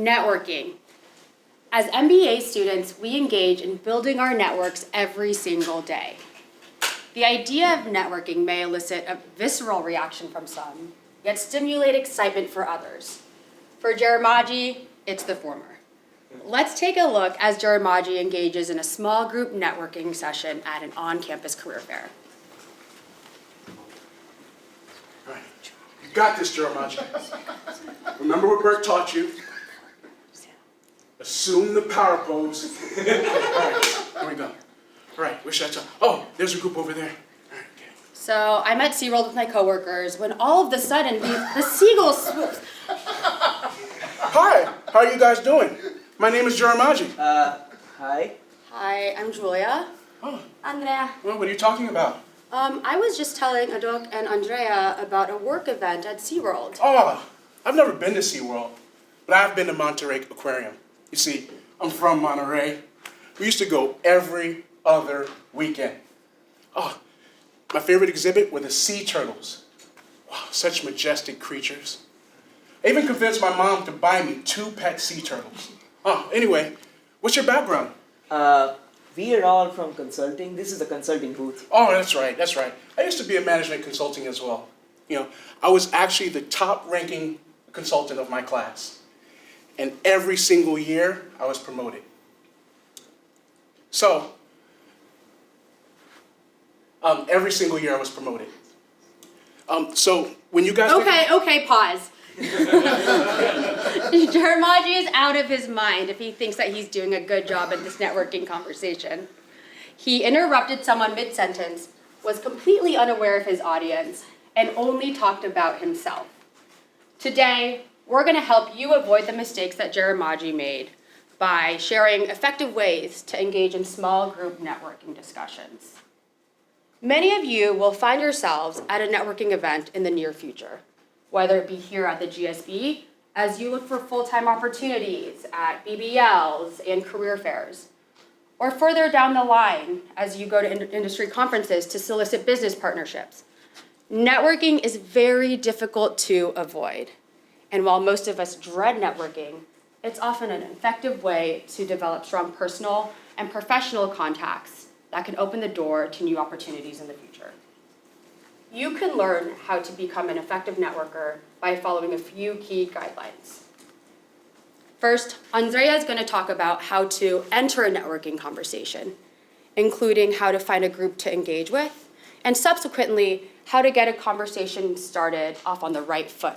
networking. As MBA students, we engage in building our networks every single day. The idea of networking may elicit a visceral reaction from some, yet stimulate excitement for others. For Jaramogi, it's the former. Let's take a look as Jaramogi engages in a small group networking session at an on-campus career fair. All right. You got this, Jaramogi. Remember what Bert taught you? Assume the power pose. All right, here we go. All right, where should I talk? Oh, there's a group over there. All right, okay. So I'm at SeaWorld with my coworkers when all of a sudden the seagull swoops. Hi, how are you guys doing? My name is Jaramogi. Hi. Hi, I'm Julia. Oh, Andrea. well, what are you talking about? I was just telling Adok and Andrea about a work event at SeaWorld. Oh, I've never been to SeaWorld, but I've been to Monterey Aquarium. You see, I'm from Monterey. We used to go every other weekend. Oh, my favorite exhibit were the sea turtles. Wow, such majestic creatures. I even convinced my mom to buy me 2 pet sea turtles. Oh, anyway, what's your background? We are all from consulting. This is a consulting booth. Oh, that's right, that's right. I used to be in management consulting as well. You know, I was actually the top-ranking consultant of my class. And every single year, I was promoted. So, every single year I was promoted. So, when you guys... Okay, pause. Jaramogi is out of his mind if he thinks that he's doing a good job at this networking conversation. He interrupted someone mid-sentence, was completely unaware of his audience, and only talked about himself. Today, we're going to help you avoid the mistakes that Jaramogi made by sharing effective ways to engage in small group networking discussions. Many of you will find yourselves at a networking event in the near future, whether it be here at the GSB, as you look for full-time opportunities at BBLs and career fairs, or further down the line as you go to industry conferences to solicit business partnerships. Networking is very difficult to avoid. And while most of us dread networking, it's often an effective way to develop strong personal and professional contacts that can open the door to new opportunities in the future. You can learn how to become an effective networker by following a few key guidelines. First, Andrea is going to talk about how to enter a networking conversation, including how to find a group to engage with, and subsequently, how to get a conversation started off on the right foot.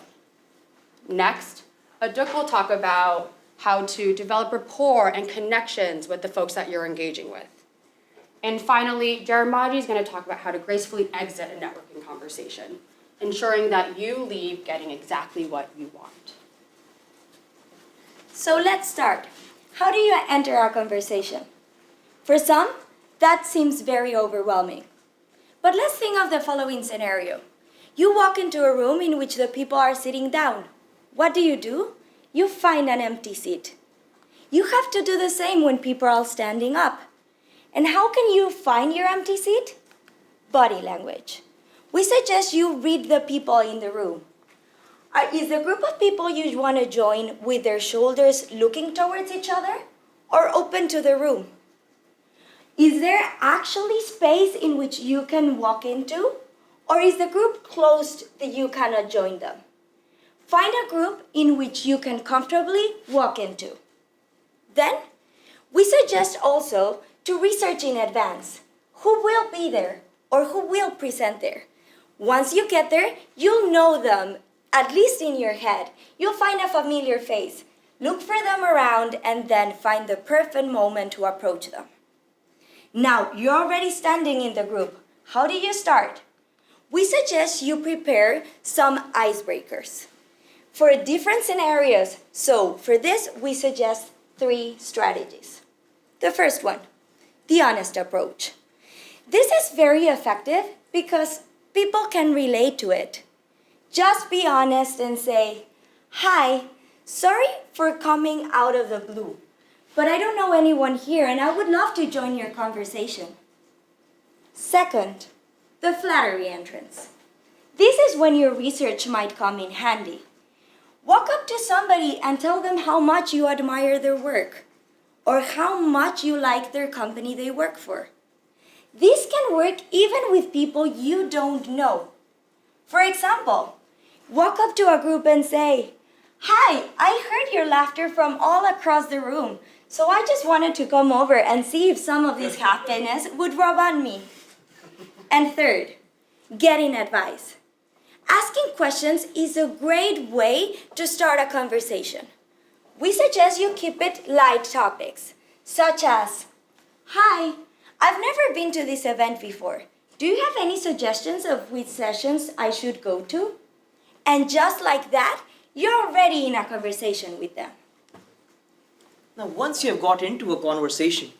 Next, Adhokshaj will talk about how to develop rapport and connections with the folks that you're engaging with. And finally, Jaramogi is going to talk about how to gracefully exit a networking conversation, ensuring that you leave getting exactly what you want. So let's start. How do you enter our conversation? For some, that seems very overwhelming. But let's think of the following scenario. You walk into a room in which the people are sitting down. What do? You find an empty seat. You have to do the same when people are standing up. And how can you find your empty seat? Body language. We suggest you read the people in the room. Is the group of people you want to join with their shoulders looking towards each other or open to the room? Is there actually space in which you can walk into? Or is the group closed that you cannot join them? Find a group in which you can comfortably walk into. Then, we suggest also to research in advance who will be there or who will present there. Once you get there, you'll know them, at least in your head. You'll find a familiar face. Look for them around and then find the perfect moment to approach them. Now, you're already standing in the group. How do you start? We suggest you prepare some icebreakers for different scenarios. So for this, we suggest 3 strategies. The first one, the honest approach. This is very effective because people can relate to it. Just be honest and say, "Hi, sorry for coming out of the blue, but I don't know anyone here and I would love to join your conversation." Second, the flattery entrance. This is when your research might come in handy. Walk walk up to somebody and tell them how much you admire their work or how much you like their company they work for. This can work even with people you don't know. For example, walk up to a group and say, "Hi, I heard your laughter from all across the room, so I just wanted to come over and see if some of this happiness would rub on me." And third, getting advice. Asking questions is a great way to start a conversation. We suggest you keep it light topics, such as, "Hi, I've never been to this event before. Do you have any suggestions of which sessions I should go to?" And just like that, you're already in a conversation with them. Now, once you have got into a conversation,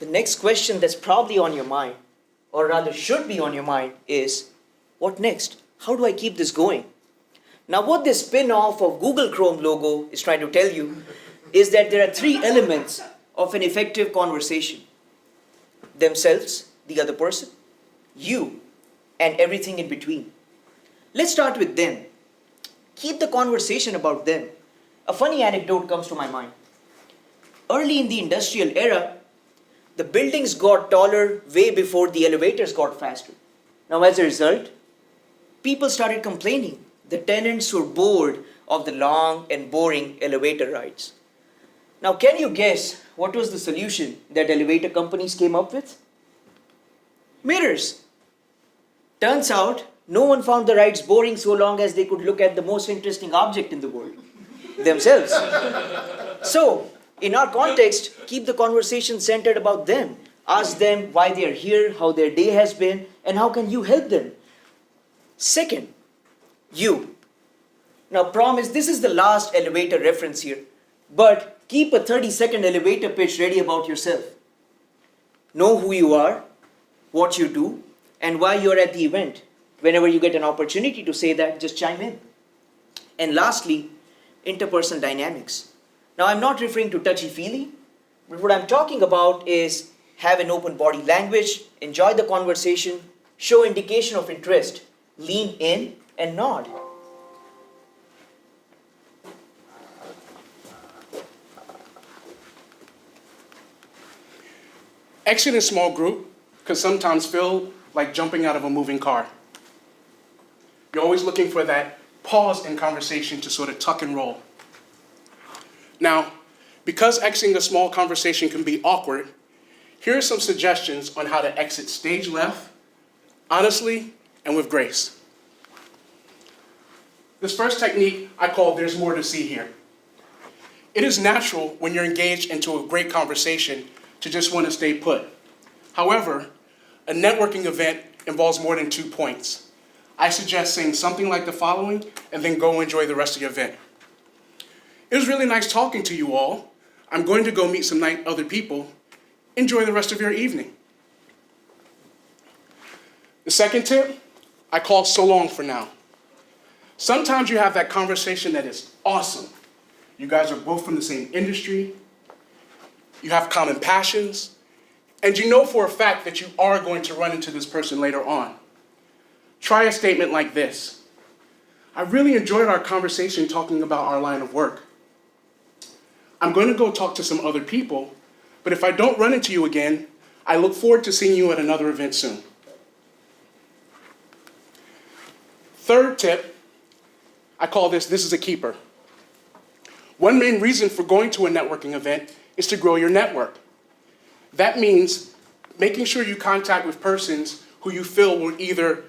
the next question that's probably on your mind, or rather should be on your mind, is, what next? How do I keep this going? Now, what this spin-off of Google Chrome logo is trying to tell you is that there are three elements of an effective conversation: themselves, the other person, you, and everything in between. Let's start with them. Keep the conversation about them. A funny anecdote comes to my mind. Early in the industrial era, the buildings got taller way before the elevators got faster. Now, as a result, people started complaining. The tenants were bored of the long and boring elevator rides. Now, can you guess what was the solution that elevator companies came up with? Mirrors. Turns out, no one found the rides boring so long as they could look at the most interesting object in the world, themselves. So, in our context, keep the conversation centered about them. Ask them why they are here, how their day has been, and how can you help them. Second, you. Now, promise this is the last elevator reference here, but keep a 30-second elevator pitch ready about yourself. Know who you are, what you do, and why you're at the event. Whenever you get an opportunity to say that, just chime in. And lastly, interpersonal dynamics. Now, I'm not referring to touchy-feely, but what I'm talking about is have an open body language, enjoy the conversation, show indication of interest, lean in and nod. Exit in small group can sometimes feel like jumping out of a moving car. You're always looking for that pause in conversation to sort of tuck and roll. Now, because exiting a small conversation can be awkward, here are some suggestions on how to exit stage left, honestly, and with grace. This first technique I call "there's more to see here." It is natural when you're engaged into a great conversation to just want to stay put. However, a networking event involves more than 2 points. I suggest saying something like the following and then go enjoy the rest of your event. "It was really nice talking to you all. I'm going to go meet some other people. Enjoy the rest of your evening." The second tip, I call "so long for now." Sometimes you have that conversation that is awesome. You guys are both from the same industry. You have common passions. And you know for a fact that you are going to run into this person later on. Try a statement like this: "I really enjoyed our conversation talking about our line of work. I'm going to go talk to some other people, but if I don't run into you again, I look forward to seeing you at another event soon." Third tip, I call this is a keeper. One main reason for going to a networking event is to grow your network. That means making sure you contact with persons who you feel will either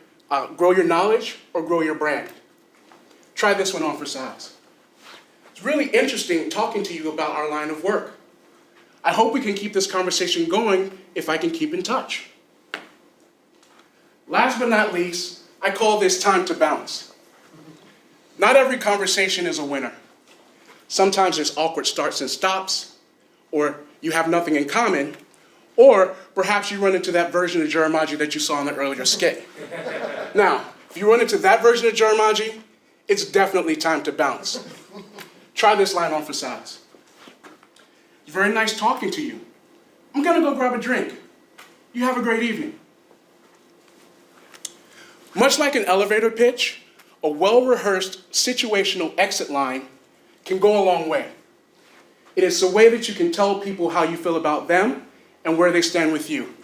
grow your knowledge or grow your brand. Try this one on for size. It's really interesting talking to you about our line of work. I hope we can keep this conversation going if I can keep in touch. Last but not least, I call this time to bounce. Not every conversation is a winner. Sometimes there's awkward starts and stops, or you have nothing in common, or perhaps you run into that version of Jaramogi that you saw in the earlier skit. Now, if you run into that version of Jaramogi, it's definitely time to bounce. Try this line on for size. "It's very nice talking to you. I'm gonna go grab a drink. You have a great evening." Much like an elevator pitch, a well-rehearsed situational exit line can go a long way. It is a way that you can tell people how you feel about them and where they stand with you.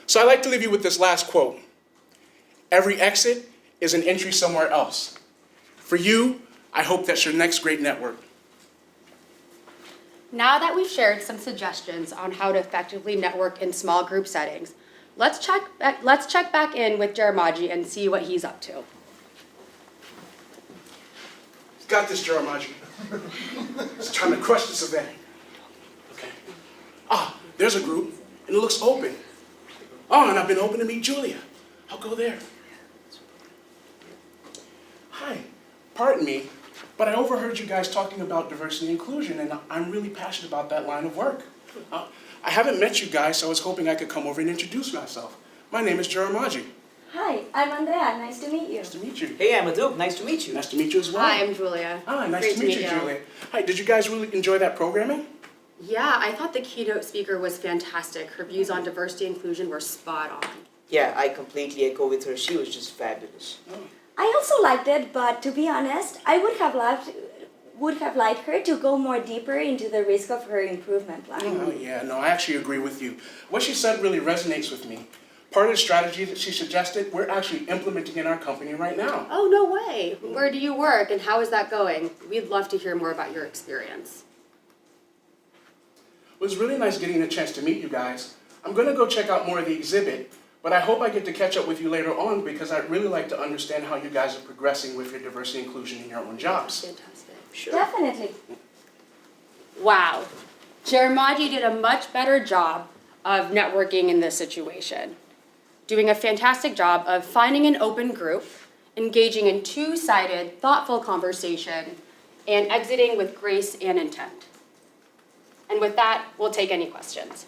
So I'd like to leave you with this last quote. Every exit is an entry somewhere else. For you, I hope that's your next great network. Now that we've shared some suggestions on how to effectively network in small group settings, let's check back in with Jaramogi and see what he's up to. Got this, Jaramogi. Just trying to crush this event. Okay. Ah, there's a group, and it looks open. Oh, and I've been hoping to meet Julia. I'll go there. Hi, pardon me, but I overheard you guys talking about diversity and inclusion, and I'm really passionate about that line of work. I haven't met you guys, so I was hoping I could come over and introduce myself. My name is Jaramogi. Hi, I'm Andrea. Nice to meet you. Nice to meet you. Hey, I'm Adhokshaj. Nice to meet you. Nice to meet you as well. Hi, I'm Julia. Hi, nice Great to meet you, Julia. Hi, did you guys really enjoy that programming? Yeah, I thought the keynote speaker was fantastic. Her views on diversity and inclusion were spot on. Yeah, I completely echo with her. She was just fabulous. I also liked it, but to be honest, I would have liked her to go more deeper into the risk of her improvement plan. Oh, yeah, no, I actually agree with you. What she said really resonates with me. Part of the strategy that she suggested, we're actually implementing in our company right now. Oh, no way. Where do you work and how is that going? We'd love to hear more about your experience. It was really nice getting a chance to meet you guys. I'm going to go check out more of the exhibit, but I hope I get to catch up with you later on because I'd really like to understand how you guys are progressing with your diversity and inclusion in your own jobs. Fantastic. Sure. Definitely. Wow. Jaramogi did a much better job of networking in this situation, doing a fantastic job of finding an open group, engaging in two-sided, thoughtful conversation, and exiting with grace and intent. And with that, we'll take any questions.